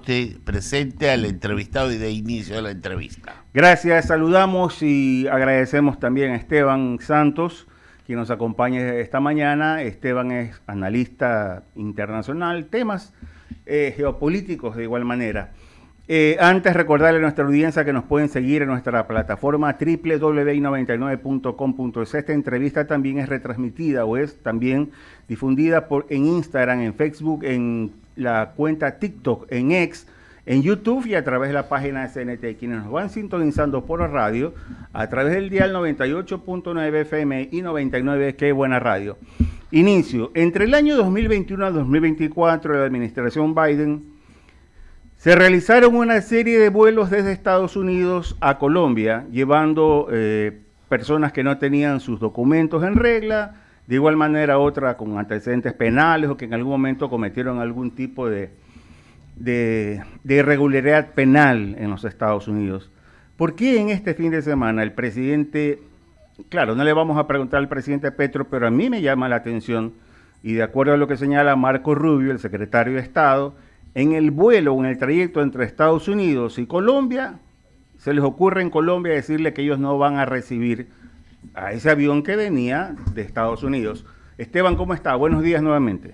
usted presente al entrevistado y de inicio de la entrevista. Gracias, saludamos y agradecemos también a Esteban Santos, quien nos acompaña esta mañana. Esteban es analista internacional, temas geopolíticos de igual manera. Antes recordarle a nuestra audiencia que nos pueden seguir en nuestra plataforma www.99.com.es. Esta entrevista también es retransmitida o es también difundida en Instagram, en Facebook, en la cuenta TikTok, en X, en YouTube y a través de la página de CNT. Quienes nos van sintonizando por la radio a través del dial 98.9 FM y 99 Qué Buena Radio. Inicio. Entre el año 2021 a 2024 de la administración Biden se realizaron una serie de vuelos desde Estados Unidos a Colombia, llevando personas que no tenían sus documentos en regla, de igual manera otra con antecedentes penales o que en algún momento cometieron algún tipo de irregularidad penal en los Estados Unidos. ¿Por qué en este fin de semana el presidente, claro, no le vamos a preguntar al presidente Petro, pero a mí me llama la atención, y de acuerdo a lo que señala Marco Rubio, el secretario de Estado, en el vuelo o en el trayecto entre Estados Unidos y Colombia, se les ocurre en Colombia decirle que ellos no van a recibir a ese avión que venía de Estados Unidos? Esteban, ¿cómo está? Buenos días nuevamente.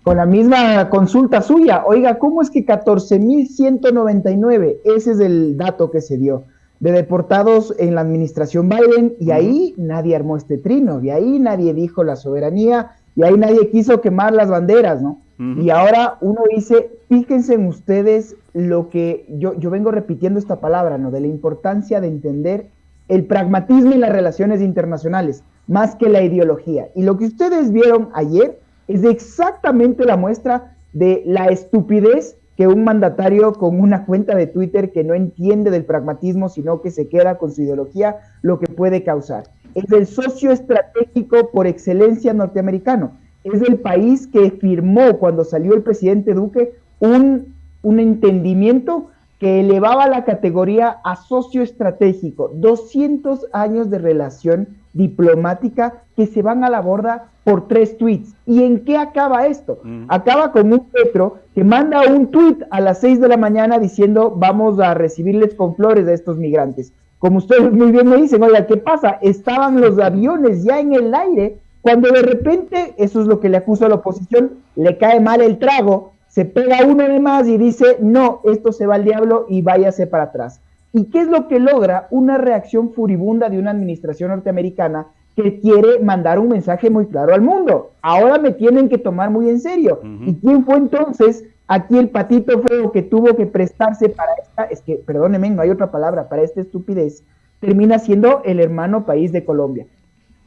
Con la misma consulta suya, oiga, ¿cómo es que 14.199, ese es el dato que se dio, de deportados en la administración Biden, y ahí nadie armó este trino, y ahí nadie dijo la soberanía, y ahí nadie quiso quemar las banderas, ¿no? Y ahora uno dice, fíjense en ustedes lo que yo vengo repitiendo esta palabra, ¿no? De la importancia de entender el pragmatismo y las relaciones internacionales, más que la ideología. Y lo que ustedes vieron ayer es exactamente la muestra de la estupidez que un mandatario con una cuenta de Twitter que no entiende del pragmatismo, sino que se queda con su ideología, lo que puede causar. Es el socio estratégico por excelencia norteamericano. Es el país que firmó cuando salió el presidente Duque un entendimiento que elevaba la categoría a socio estratégico. 200 años de relación diplomática que se van a la borda por 3 tweets. ¿Y en qué acaba esto? Acaba con un Petro que manda un tweet a las 6 de la mañana diciendo vamos a recibirles con flores a estos migrantes. Como ustedes muy bien me dicen, oiga, ¿qué pasa? Estaban los aviones ya en el aire cuando de repente, eso es lo que le acusa a la oposición, le cae mal el trago, se pega uno de más y dice, no, esto se va al diablo y váyase para atrás. ¿Y qué es lo que logra? Una reacción furibunda de una administración norteamericana que quiere mandar un mensaje muy claro al mundo. Ahora me tienen que tomar muy en serio. ¿Y quién fue entonces aquí el patito feo que tuvo que prestarse para esta, es que, perdónenme, no hay otra palabra, para esta estupidez? Termina siendo el hermano país de Colombia.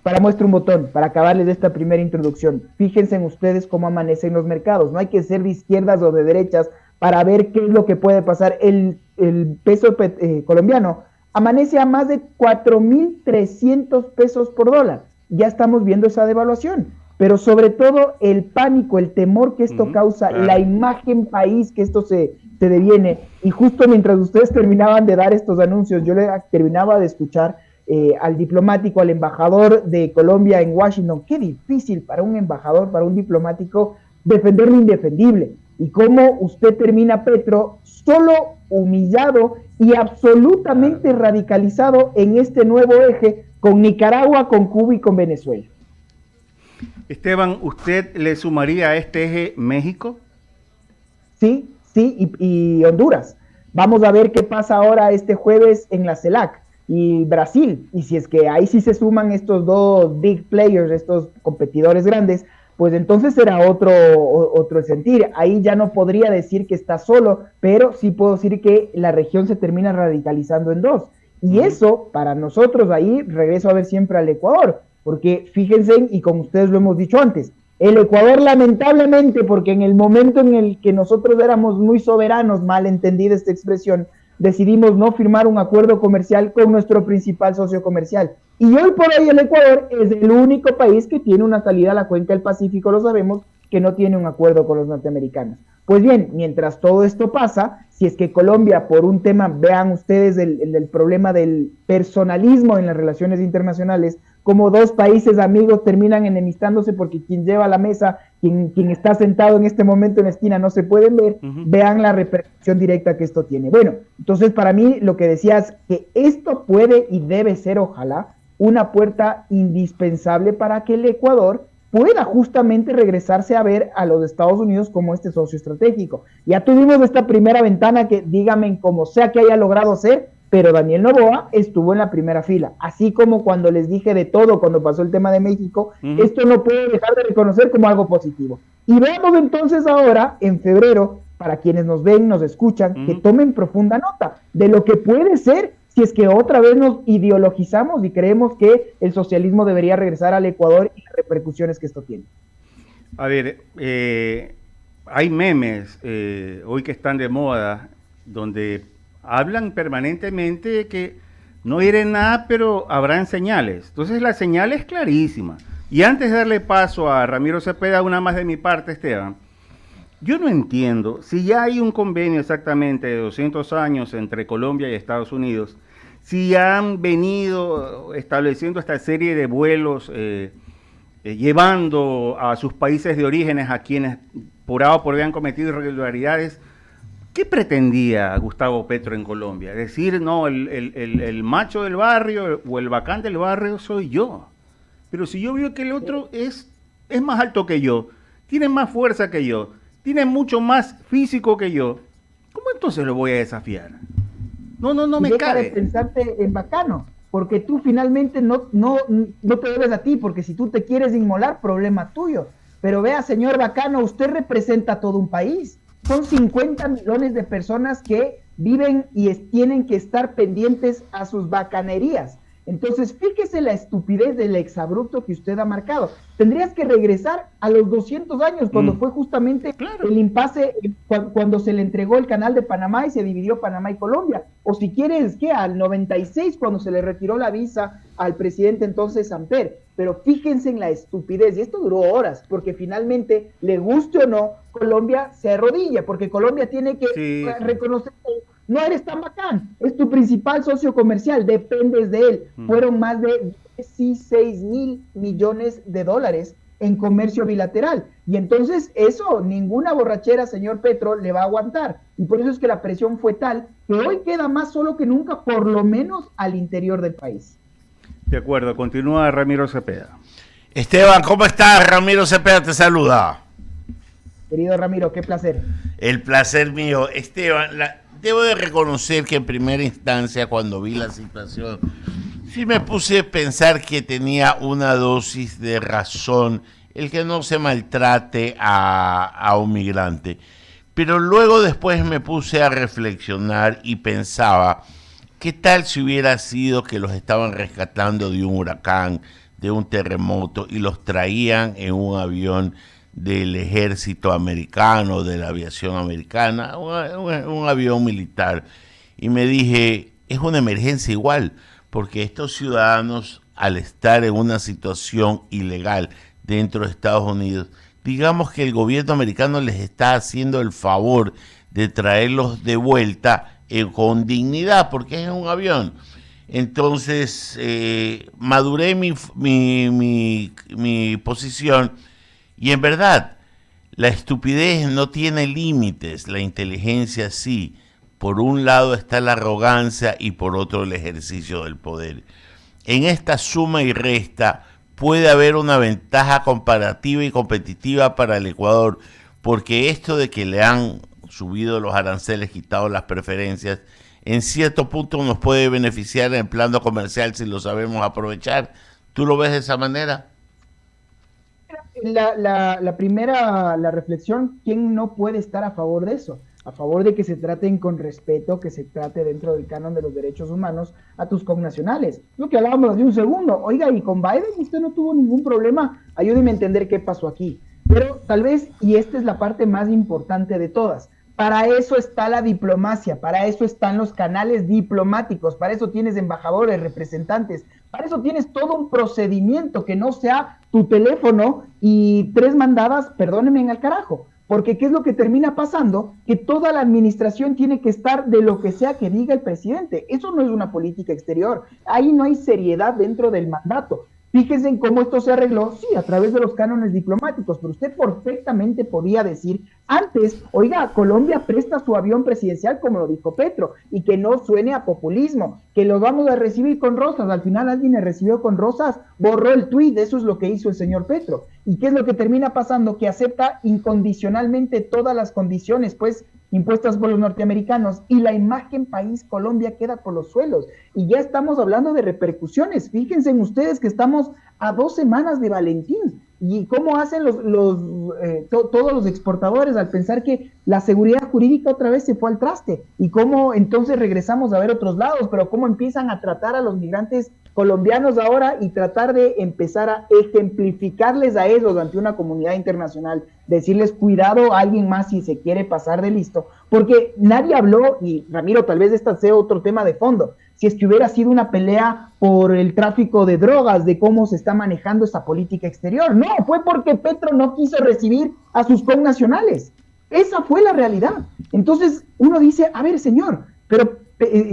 Para muestra un botón, para acabarles de esta primera introducción. Fíjense en ustedes cómo amanecen los mercados. No hay que ser de izquierdas o de derechas para ver qué es lo que puede pasar. El peso colombiano amanece a más de 4.300 pesos por dólar. Ya estamos viendo esa devaluación. Pero sobre todo el pánico, el temor que esto causa, la imagen país que esto se deviene. Y justo mientras ustedes terminaban de dar estos anuncios, yo terminaba de escuchar al diplomático, al embajador de Colombia en Washington. Qué difícil para un embajador, para un diplomático, defender lo indefendible. Y cómo usted termina, Petro, solo humillado y absolutamente radicalizado en este nuevo eje con Nicaragua, con Cuba y con Venezuela. Esteban, ¿usted le sumaría a este eje México? Sí, y Honduras. Vamos a ver qué pasa ahora este jueves en la CELAC. Y Brasil, y si es que ahí sí se suman estos dos big players, estos competidores grandes, pues entonces será otro sentir. Ahí ya no podría decir que está solo, pero sí puedo decir que la región se termina radicalizando en dos. Y eso, para nosotros ahí, regreso a ver siempre al Ecuador, porque fíjense, y como ustedes lo hemos dicho antes, el Ecuador lamentablemente, porque en el momento en el que nosotros éramos muy soberanos, mal entendida esta expresión, decidimos no firmar un acuerdo comercial con nuestro principal socio comercial. Y hoy por hoy el Ecuador es el único país que tiene una salida a la cuenca del Pacífico, lo sabemos, que no tiene un acuerdo con los norteamericanos. Pues bien, mientras todo esto pasa, si es que Colombia, por un tema, vean ustedes el problema del personalismo en las relaciones internacionales, como dos países amigos terminan enemistándose porque quien lleva la mesa, quien está sentado en este momento en la esquina no se pueden ver, vean la repercusión directa que esto tiene. Bueno, entonces para mí lo que decías, que esto puede y debe ser, ojalá, una puerta indispensable para que el Ecuador pueda justamente regresarse a ver a los Estados Unidos como este socio estratégico. Ya tuvimos esta primera ventana que, dígame, como sea que haya logrado ser, pero Daniel Noboa estuvo en la primera fila, así como cuando les dije de todo cuando pasó el tema de México, esto no puede dejar de reconocer como algo positivo. Y veamos entonces ahora, en febrero, para quienes nos ven, nos escuchan, que tomen profunda nota de lo que puede ser si es que otra vez nos ideologizamos y creemos que el socialismo debería regresar al Ecuador y las repercusiones que esto tiene. A ver, hay memes hoy que están de moda donde hablan permanentemente de que no iré nada, pero habrán señales. Entonces la señal es clarísima. Y antes de darle paso a Ramiro Cepeda, una más de mi parte, Esteban, yo no entiendo si ya hay un convenio exactamente de 200 años entre Colombia y Estados Unidos, si ya han venido estableciendo esta serie de vuelos, llevando a sus países de orígenes a quienes por A o por B han cometido irregularidades. ¿Qué pretendía Gustavo Petro en Colombia? Decir, no, el macho del barrio o el bacán del barrio soy yo. Pero si yo veo que el otro es más alto que yo, tiene más fuerza que yo, tiene mucho más físico que yo, ¿cómo entonces lo voy a desafiar? No me deja cabe. de pensarte en bacano, porque tú finalmente no te debes a ti, porque si tú te quieres inmolar, problema tuyo. Pero vea, señor bacano, usted representa a todo un país. Son 50 millones de personas que viven y tienen que estar pendientes a sus bacanerías. Entonces, fíjese la estupidez del exabrupto que usted ha marcado. Tendrías que regresar a los 200 años, cuando fue justamente el impasse, cuando se le entregó el canal de Panamá y se dividió Panamá y Colombia. O si quieres, ¿qué? Al 96, cuando se le retiró la visa al presidente entonces Samper. Pero fíjense en la estupidez, y esto duró horas, porque finalmente, le guste o no, Colombia se arrodilla, porque Colombia tiene que reconocer que no eres tan bacán, es tu principal socio comercial, dependes de él. Fueron más de 16,000 millones de dólares en comercio bilateral. Y entonces eso, ninguna borrachera, señor Petro, le va a aguantar. Y por eso es que la presión fue tal que hoy queda más solo que nunca, por lo menos al interior del país. De acuerdo, continúa Ramiro Cepeda. Esteban, ¿cómo estás? Ramiro Cepeda te saluda. Querido Ramiro, qué placer. El placer mío. Esteban, debo de reconocer que en primera instancia, cuando vi la situación, sí me puse a pensar que tenía una dosis de razón el que no se maltrate a un migrante. Pero luego después me puse a reflexionar y pensaba, ¿qué tal si hubiera sido que los estaban rescatando de un huracán, de un terremoto, y los traían en un avión del ejército americano, de la aviación americana, un avión militar? Y me dije, es una emergencia igual, porque estos ciudadanos, al estar en una situación ilegal dentro de Estados Unidos, digamos que el gobierno americano les está haciendo el favor de traerlos de vuelta con dignidad, porque es un avión. Entonces, maduré mi posición, y en verdad, la estupidez no tiene límites, la inteligencia sí. Por un lado está la arrogancia y por otro el ejercicio del poder. En esta suma y resta puede haber una ventaja comparativa y competitiva para el Ecuador, porque esto de que le han subido los aranceles, quitado las preferencias, en cierto punto nos puede beneficiar en el plano comercial si lo sabemos aprovechar. ¿Tú lo ves de esa manera? La primera, la reflexión, ¿quién no puede estar a favor de eso? A favor de que se traten con respeto, que se trate dentro del canon de los derechos humanos a tus connacionales. Lo que hablábamos hace un segundo. Oiga, y con Biden usted no tuvo ningún problema. Ayúdeme a entender qué pasó aquí. Pero tal vez, y esta es la parte más importante de todas, para eso está la diplomacia, para eso están los canales diplomáticos, para eso tienes embajadores, representantes, para eso tienes todo un procedimiento que no sea tu teléfono y 3 mandadas, perdónenme al carajo. Porque ¿qué es lo que termina pasando? Que toda la administración tiene que estar de lo que sea que diga el presidente. Eso no es una política exterior. Ahí no hay seriedad dentro del mandato. Fíjense en cómo esto se arregló, sí, a través de los cánones diplomáticos, pero usted perfectamente podía decir antes, oiga, Colombia presta su avión presidencial, como lo dijo Petro, y que no suene a populismo, que lo vamos a recibir con rosas. Al final alguien le recibió con rosas, borró el tuit, eso es lo que hizo el señor Petro. ¿Y qué es lo que termina pasando? Que acepta incondicionalmente todas las condiciones, pues, impuestas por los norteamericanos, y la imagen país Colombia queda por los suelos, y ya estamos hablando de repercusiones. Fíjense en ustedes que estamos a 2 semanas de Valentín, y cómo hacen todos los exportadores al pensar que la seguridad jurídica otra vez se fue al traste, y cómo entonces regresamos a ver otros lados, pero cómo empiezan a tratar a los migrantes colombianos ahora y tratar de empezar a ejemplificarles a ellos ante una comunidad internacional, decirles cuidado a alguien más si se quiere pasar de listo, porque nadie habló, y Ramiro, tal vez este sea otro tema de fondo, si es que hubiera sido una pelea por el tráfico de drogas, de cómo se está manejando esa política exterior. No, fue porque Petro no quiso recibir a sus connacionales. Esa fue la realidad. Entonces uno dice, a ver, señor, pero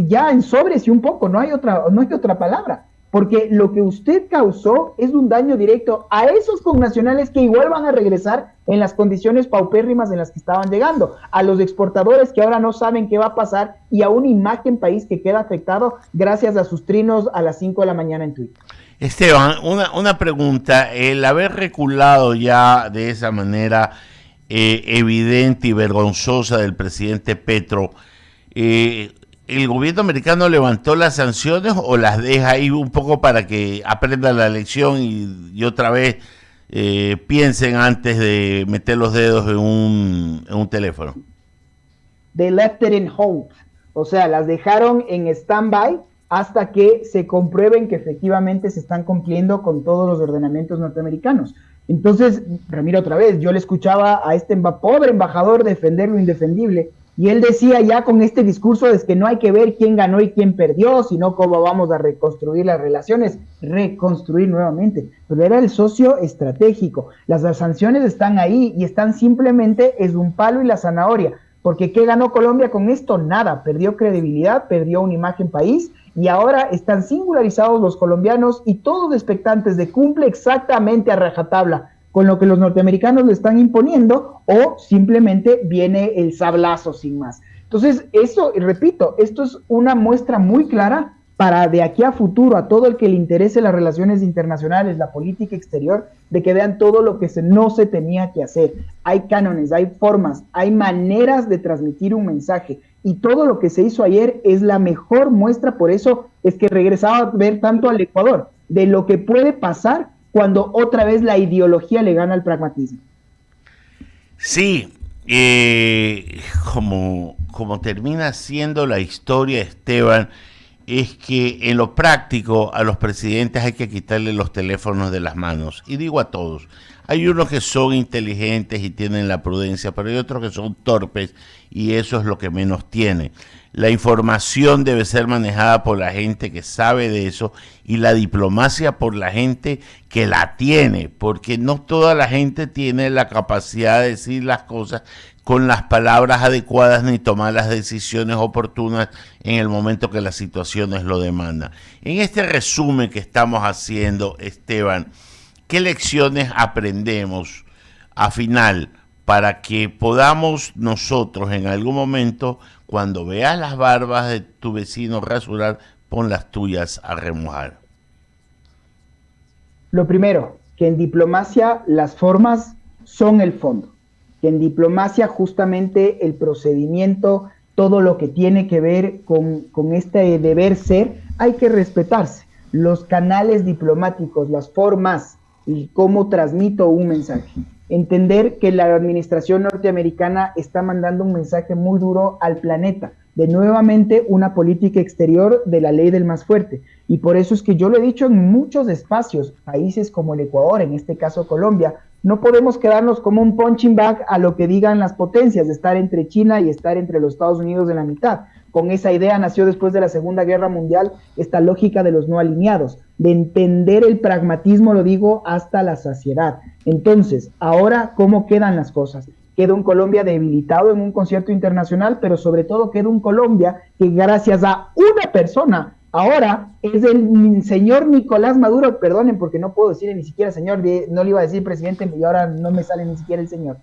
ya en sobres y un poco, no hay otra palabra, porque lo que usted causó es un daño directo a esos connacionales que igual van a regresar en las condiciones paupérrimas en las que estaban llegando, a los exportadores que ahora no saben qué va a pasar, y a una imagen país que queda afectado gracias a sus trinos a las 5 de la mañana en Twitter. Esteban, una pregunta, el haber reculado ya de esa manera evidente y vergonzosa del presidente Petro, ¿el gobierno americano levantó las sanciones o las deja ahí un poco para que aprendan la lección y otra vez piensen antes de meter los dedos en un teléfono? They left it in hold, o sea, las dejaron en stand-by hasta que se comprueben que efectivamente se están cumpliendo con todos los ordenamientos norteamericanos. Entonces, Ramiro, otra vez, yo le escuchaba a este pobre embajador defender lo indefendible, y él decía ya con este discurso de que no hay que ver quién ganó y quién perdió, sino cómo vamos a reconstruir las relaciones, reconstruir nuevamente. Pero era el socio estratégico. Las sanciones están ahí y están simplemente, es un palo y la zanahoria. Porque ¿qué ganó Colombia con esto? Nada. Perdió credibilidad, perdió una imagen país, y ahora están singularizados los colombianos y todos expectantes de cumple exactamente a rajatabla con lo que los norteamericanos le están imponiendo, o simplemente viene el sablazo sin más. Entonces, eso, repito, esto es una muestra muy clara para de aquí a futuro, a todo el que le interese las relaciones internacionales, la política exterior, de que vean todo lo que no se tenía que hacer. Hay cánones, hay formas, hay maneras de transmitir un mensaje, y todo lo que se hizo ayer es la mejor muestra. Por eso es que regresaba a ver tanto al Ecuador, de lo que puede pasar cuando otra vez la ideología le gana al pragmatismo. Sí, como termina siendo la historia, Esteban, es que en lo práctico a los presidentes hay que quitarle los teléfonos de las manos. Y digo a todos, hay unos que son inteligentes y tienen la prudencia, pero hay otros que son torpes, y eso es lo que menos tiene. La información debe ser manejada por la gente que sabe de eso, y la diplomacia por la gente que la tiene, porque no toda la gente tiene la capacidad de decir las cosas con las palabras adecuadas ni tomar las decisiones oportunas en el momento que las situaciones lo demandan. En este resumen que estamos haciendo, Esteban, ¿qué lecciones aprendemos a final para que podamos nosotros en algún momento, cuando veas las barbas de tu vecino rasurar, pon las tuyas a remojar? Lo primero, que en diplomacia las formas son el fondo. Que en diplomacia justamente el procedimiento, todo lo que tiene que ver con este deber ser, hay que respetarse. Los canales diplomáticos, las formas y cómo transmito un mensaje. Entender que la administración norteamericana está mandando un mensaje muy duro al planeta, de nuevamente una política exterior de la ley del más fuerte. Y por eso es que yo lo he dicho en muchos espacios, países como el Ecuador, en este caso Colombia, no podemos quedarnos como un punching bag a lo que digan las potencias, de estar entre China y estar entre los Estados Unidos en la mitad. Con esa idea nació después de la Segunda Guerra Mundial esta lógica de los no alineados, de entender el pragmatismo, lo digo, hasta la saciedad. Entonces, ahora, ¿cómo quedan las cosas? Queda un Colombia debilitado en un concierto internacional, pero sobre todo queda un Colombia que gracias a una persona Ahora es el señor Nicolás Maduro, perdonen porque no puedo decirle ni siquiera señor, no le iba a decir presidente y ahora no me sale ni siquiera el señor.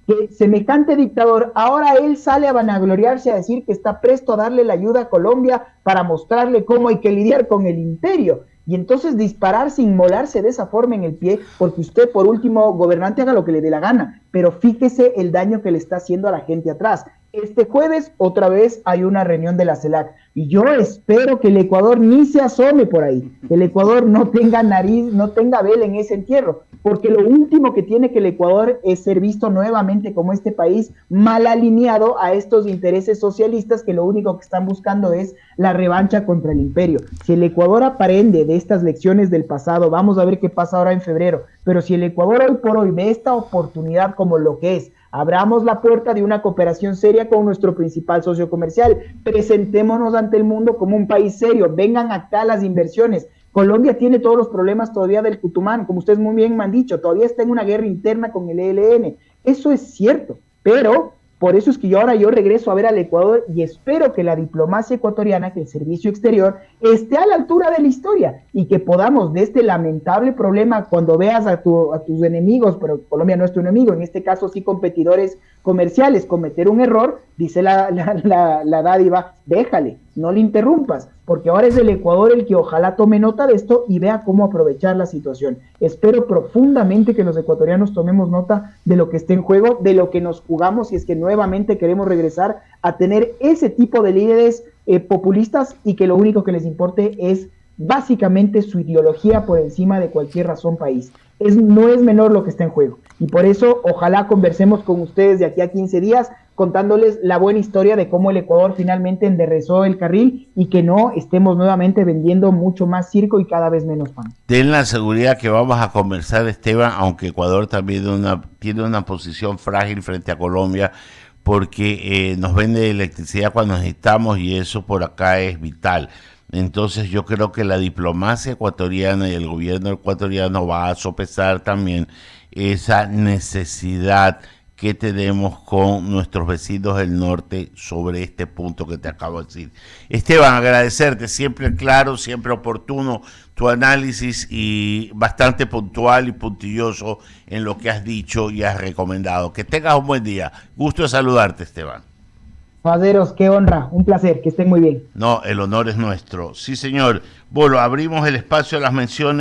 Que semejante dictador, ahora él sale a vanagloriarse a decir que está presto a darle la ayuda a Colombia para mostrarle cómo hay que lidiar con el imperio. Y entonces dispararse, inmolarse de esa forma en el pie, porque usted, por último, gobernante, haga lo que le dé la gana, pero fíjese el daño que le está haciendo a la gente atrás. Este jueves, otra vez, hay una reunión de la CELAC, y yo espero que el Ecuador ni se asome por ahí, que el Ecuador no tenga nariz, no tenga vela en ese entierro, porque lo último que tiene que el Ecuador es ser visto nuevamente como este país mal alineado a estos intereses socialistas que lo único que están buscando es la revancha contra el imperio. Si el Ecuador aprende de estas lecciones del pasado, vamos a ver qué pasa ahora en febrero, pero si el Ecuador hoy por hoy ve esta oportunidad como lo que es, abramos la puerta de una cooperación seria con nuestro principal socio comercial, presentémonos ante el mundo como un país serio, vengan acá las inversiones. Colombia tiene todos los problemas todavía del Cutumán, como ustedes muy bien me han dicho, todavía está en una guerra interna con el ELN, eso es cierto, pero por eso es que yo regreso a ver al Ecuador y espero que la diplomacia ecuatoriana, que el servicio exterior, esté a la altura de la historia y que podamos de este lamentable problema, cuando veas a tus enemigos, pero Colombia no es tu enemigo, en este caso sí competidores comerciales, cometer un error, dice la dádiva, déjale, no le interrumpas, porque ahora es el Ecuador el que ojalá tome nota de esto y vea cómo aprovechar la situación. Espero profundamente que los ecuatorianos tomemos nota de lo que está en juego, de lo que nos jugamos, si es que nuevamente queremos regresar a tener ese tipo de líderes populistas y que lo único que les importe es básicamente su ideología por encima de cualquier razón país. No es menor lo que está en juego. Y por eso, ojalá conversemos con ustedes de aquí a 15 días, contándoles la buena historia de cómo el Ecuador finalmente enderezó el carril y que no estemos nuevamente vendiendo mucho más circo y cada vez menos pan. Ten la seguridad que vamos a conversar, Esteban, aunque Ecuador también tiene una posición frágil frente a Colombia, porque nos vende electricidad cuando necesitamos y eso por acá es vital. Entonces yo creo que la diplomacia ecuatoriana y el gobierno ecuatoriano va a sopesar también esa necesidad que tenemos con nuestros vecinos del norte sobre este punto que te acabo de decir. Esteban, agradecerte, siempre claro, siempre oportuno tu análisis y bastante puntual y puntilloso en lo que has dicho y has recomendado. Que tengas un buen día. Gusto de saludarte, Esteban. Faderos, qué honra, un placer, que estén muy bien. No, el honor es nuestro. Sí, señor. Bueno, abrimos el espacio a las menciones.